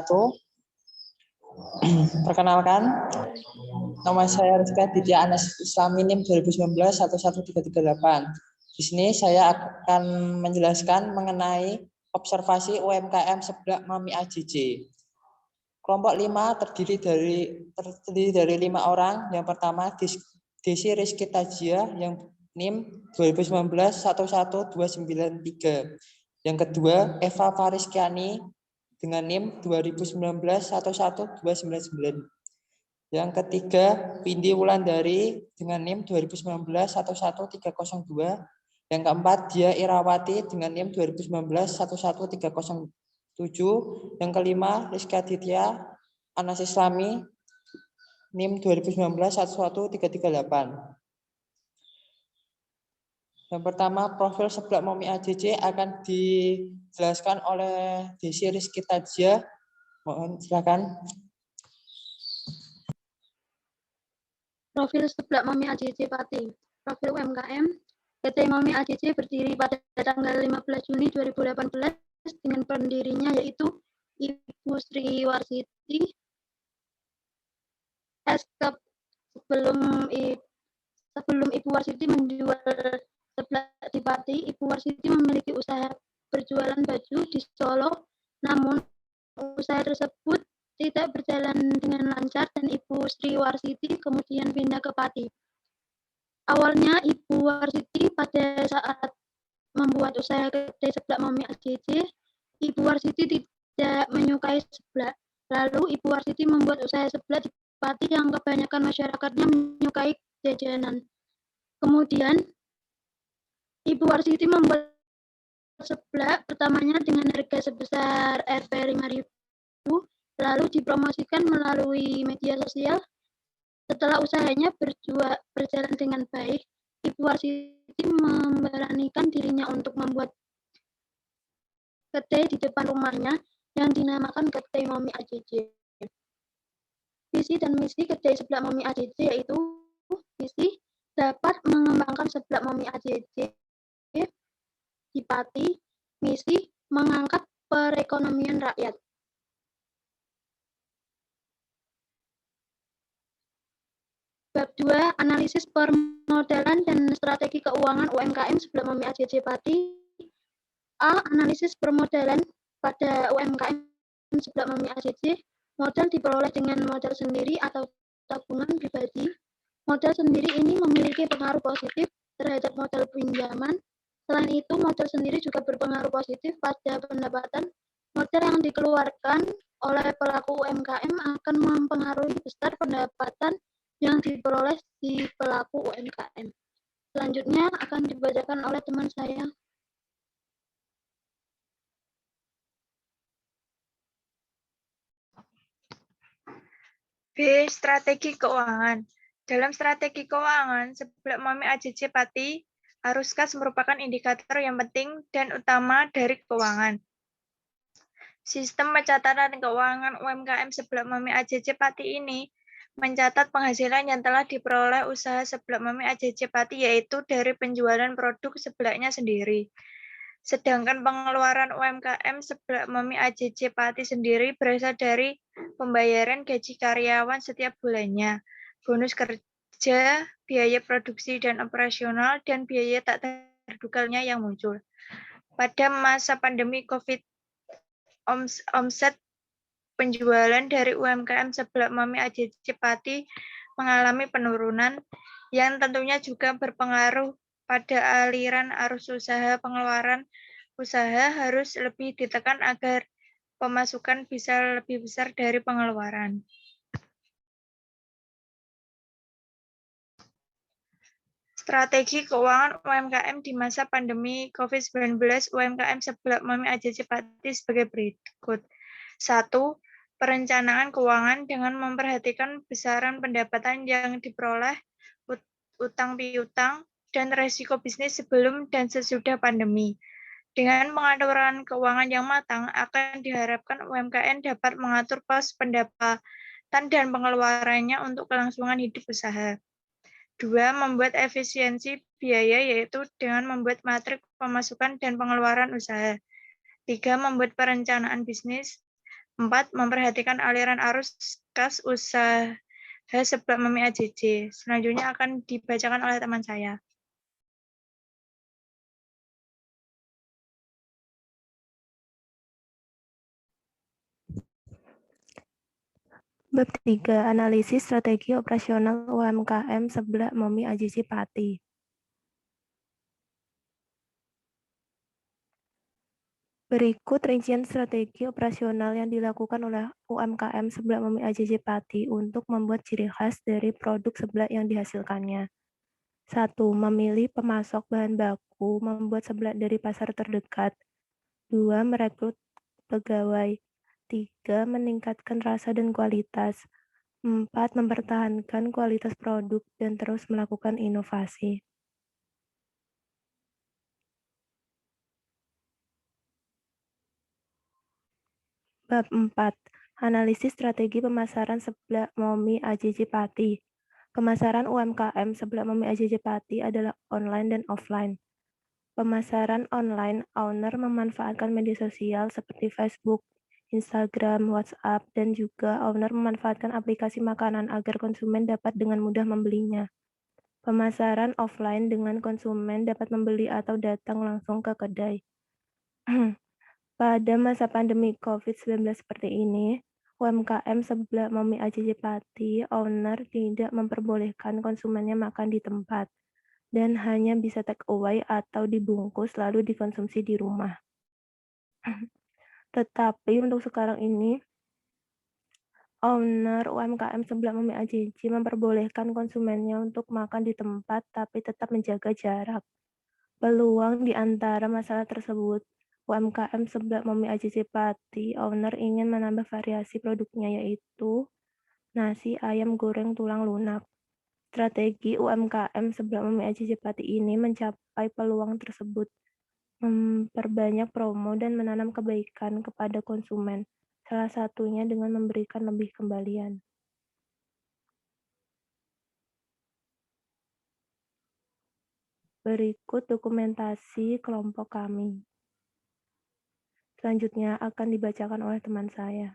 wabarakatuh. Perkenalkan, nama saya Rizka Ditya Anas Islami NIM 2019-11338. Di sini saya akan menjelaskan mengenai observasi UMKM Seblak Mami AJJ. Kelompok 5 terdiri dari 5 orang. Yang pertama Desi Rizky Tajia yang NIM 2019-11293. Yang kedua Eva Fariskiani dengan NIM 2019-11299. Yang ketiga Windy Wulandari dengan NIM 2019-11302. Yang keempat Dia Irawati dengan NIM 2019-11307. Yang kelima Rizka Ditya Anas Islami NIM 2019-11338. Yang pertama, profil Seblak Mami AJJ akan dijelaskan oleh Desi Rizky Tajia. Mohon silakan. Profil Seblak Mami AJJ Pati. Profil UMKM PT Mami AJJ berdiri pada tanggal 15 Juni 2018 dengan pendirinya yaitu Ibu Sri Warsiti. Sebelum Ibu Warsiti menjual seblak di Pati, Ibu Warsiti memiliki usaha berjualan baju di Solo, namun usaha tersebut tidak berjalan dengan lancar dan Ibu Sri Warsiti kemudian pindah ke Pati. Awalnya Ibu Warsiti pada saat membuat usaha kedai seblak Mami AJJ, Ibu Warsiti tidak menyukai seblak. Lalu Ibu Warsiti membuat usaha seblak di Pati yang kebanyakan masyarakatnya menyukai jajanan. Kemudian Ibu Warsiti membuat seblak pertamanya dengan harga sebesar Rp 5.000, lalu dipromosikan melalui media sosial. Setelah usahanya berjalan dengan baik, Ibu Warsiti memberanikan dirinya untuk membuat kedai di depan rumahnya yang dinamakan Kedai Mami AJJ. Visi dan misi kedai seblak Mami AJJ yaitu visi dapat mengembangkan seblak Mami AJJ di Pati, misi mengangkat perekonomian rakyat. Bab 2, analisis permodalan dan strategi keuangan UMKM Seblak Mami AJJ Pati. A. Analisis permodalan pada UMKM Seblak Mami AJJ. Modal diperoleh dengan modal sendiri atau tabungan pribadi. Modal sendiri ini memiliki pengaruh positif terhadap modal pinjaman. Selain itu, modal sendiri juga berpengaruh positif pada pendapatan. Modal yang dikeluarkan oleh pelaku UMKM akan mempengaruhi besar pendapatan yang diperoleh si pelaku UMKM. Selanjutnya akan dibacakan oleh teman saya. B. Strategi keuangan. Dalam strategi keuangan, Seblak Mami AJJ Pati, arus kas merupakan indikator yang penting dan utama dari keuangan. Sistem pencatatan keuangan UMKM Seblak Mami AJJ Pati ini mencatat penghasilan yang telah diperoleh usaha Seblak Mami AJJ Pati yaitu dari penjualan produk seblaknya sendiri. Sedangkan pengeluaran UMKM Seblak Mami AJJ Pati sendiri berasal dari pembayaran gaji karyawan setiap bulannya, bonus kerja, biaya produksi dan operasional, dan biaya tak terdugalnya yang muncul. Pada masa pandemi COVID, omset penjualan dari UMKM Seblak Mami AJJ Pati mengalami penurunan yang tentunya juga berpengaruh pada aliran arus usaha. Pengeluaran usaha harus lebih ditekan agar pemasukan bisa lebih besar dari pengeluaran. Strategi keuangan UMKM di masa pandemi COVID-19 UMKM Seblak Mami AJJ Pati sebagai berikut. 1. Perencanaan keuangan dengan memperhatikan besaran pendapatan yang diperoleh, utang piutang, dan resiko bisnis sebelum dan sesudah pandemi. Dengan pengaturan keuangan yang matang, akan diharapkan UMKM dapat mengatur pos pendapatan dan pengeluarannya untuk kelangsungan hidup usaha. 2. Membuat efisiensi biaya yaitu dengan membuat matrik pemasukan dan pengeluaran usaha. 3. Membuat perencanaan bisnis. 4. Memperhatikan aliran arus kas usaha seblak Mami AJJ. Selanjutnya akan dibacakan oleh teman saya. Bab 3. Analisis strategi operasional UMKM Seblak Mami AJJ Pati. Berikut rincian strategi operasional yang dilakukan oleh UMKM Seblak Mami AJJ Pati untuk membuat ciri khas dari produk seblak yang dihasilkannya. 1. Memilih pemasok bahan baku membuat seblak dari pasar terdekat. 2. Merekrut pegawai. 3. Meningkatkan rasa dan kualitas. 4. Mempertahankan kualitas produk dan terus melakukan inovasi. Bab 4. Analisis strategi pemasaran seblak Mami AJJ Pati. Pemasaran UMKM seblak Mami AJJ Pati adalah online dan offline. Pemasaran online, owner memanfaatkan media sosial seperti Facebook, Instagram, WhatsApp, dan juga owner memanfaatkan aplikasi makanan agar konsumen dapat dengan mudah membelinya. Pemasaran offline dengan konsumen dapat membeli atau datang langsung ke kedai. Pada masa pandemi COVID-19 seperti ini, UMKM Seblak Mami AJJ Pati, owner tidak memperbolehkan konsumennya makan di tempat dan hanya bisa take away atau dibungkus lalu dikonsumsi di rumah. Tetapi untuk sekarang ini, owner UMKM Seblak Mami AJJ memperbolehkan konsumennya untuk makan di tempat tapi tetap menjaga jarak. Peluang di antara masalah tersebut, UMKM Seblak Mami AJJ Pati, owner ingin menambah variasi produknya yaitu nasi ayam goreng tulang lunak. Strategi UMKM Seblak Mami AJJ Pati ini mencapai peluang tersebut, memperbanyak promo dan menanam kebaikan kepada konsumen, salah satunya dengan memberikan lebih kembalian. Berikut dokumentasi kelompok kami. Selanjutnya akan dibacakan oleh teman saya.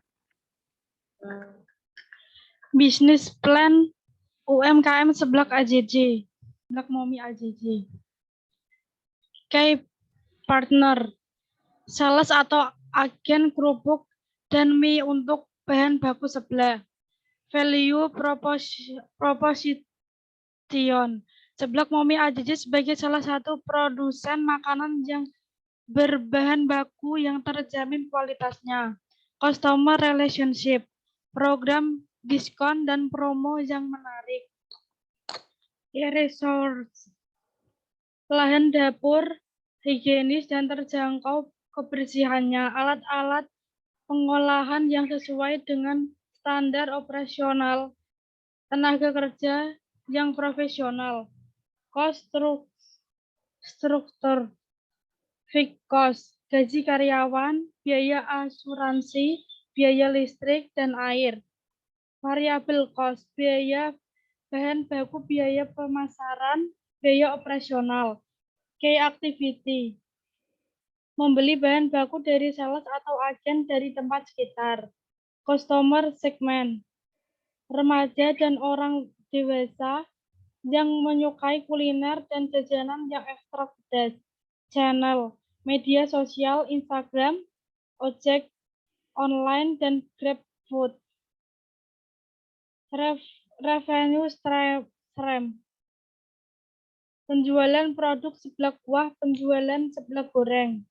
Bisnis plan UMKM Seblak AJJ, Seblak Mami AJJ. Key partner, sales atau agen kerupuk dan mie untuk bahan baku seblak. Value proposition, Seblak Mami AJJ sebagai salah satu produsen makanan yang berbahan baku yang terjamin kualitasnya. Customer relationship, program diskon dan promo yang menarik. Resource, lahan dapur higienis dan terjangkau kebersihannya, alat-alat pengolahan yang sesuai dengan standar operasional, tenaga kerja yang profesional, cost struktur, fixed cost, gaji karyawan, biaya asuransi, biaya listrik dan air. Variable cost, biaya bahan baku, biaya pemasaran, biaya operasional. Key activity, membeli bahan baku dari sales atau agen dari tempat sekitar. Customer segment, remaja dan orang dewasa yang menyukai kuliner dan jajanan yang ekstra pedas. Channel, media sosial, Instagram, ojek online, dan GrabFood. Revenue stream, penjualan produk seblak kuah, penjualan seblak goreng.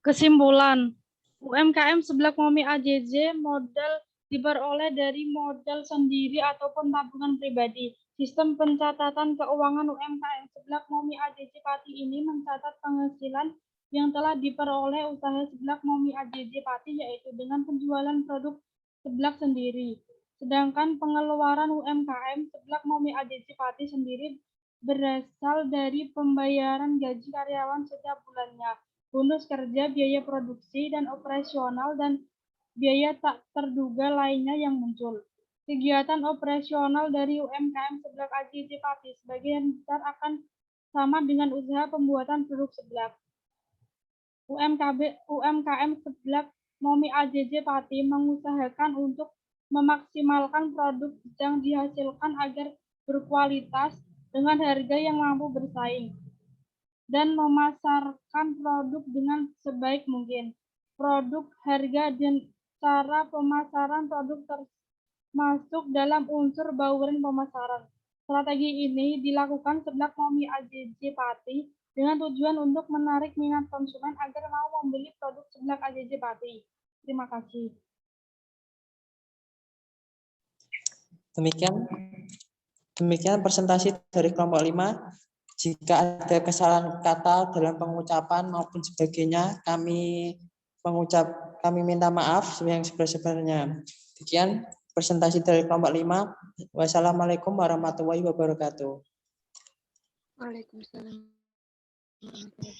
Kesimpulan, UMKM Seblak Mami AJJ modal diperoleh dari modal sendiri ataupun tabungan pribadi. Sistem pencatatan keuangan UMKM Seblak Mami AJJ Pati ini mencatat penghasilan yang telah diperoleh usaha Seblak Mami AJJ Pati yaitu dengan penjualan produk seblak sendiri. Sedangkan pengeluaran UMKM Seblak Mami AJJ Pati sendiri berasal dari pembayaran gaji karyawan setiap bulannya, bonus kerja, biaya produksi dan operasional, dan biaya tak terduga lainnya yang muncul. Kegiatan operasional dari UMKM Seblak AJJ Pati sebagian besar akan sama dengan usaha pembuatan produk seblak. UMKM Seblak Momi AJJ Pati mengusahakan untuk memaksimalkan produk yang dihasilkan agar berkualitas dengan harga yang mampu bersaing dan memasarkan produk dengan sebaik mungkin. Produk, harga, dan cara pemasaran produk termasuk dalam unsur bauran pemasaran. Strategi ini dilakukan Seblak Momi AJJ Pati dengan tujuan untuk menarik minat konsumen agar mau membeli produk Seblak AJJ Pati. Terima kasih. Demikian presentasi dari kelompok 5. Jika ada kesalahan kata dalam pengucapan maupun sebagainya, kami minta maaf yang sebenarnya. Demikian presentasi dari kelompok 5. Wassalamualaikum warahmatullahi wabarakatuh. Waalaikumsalam warahmatullahi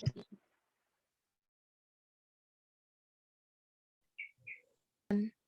wabarakatuh.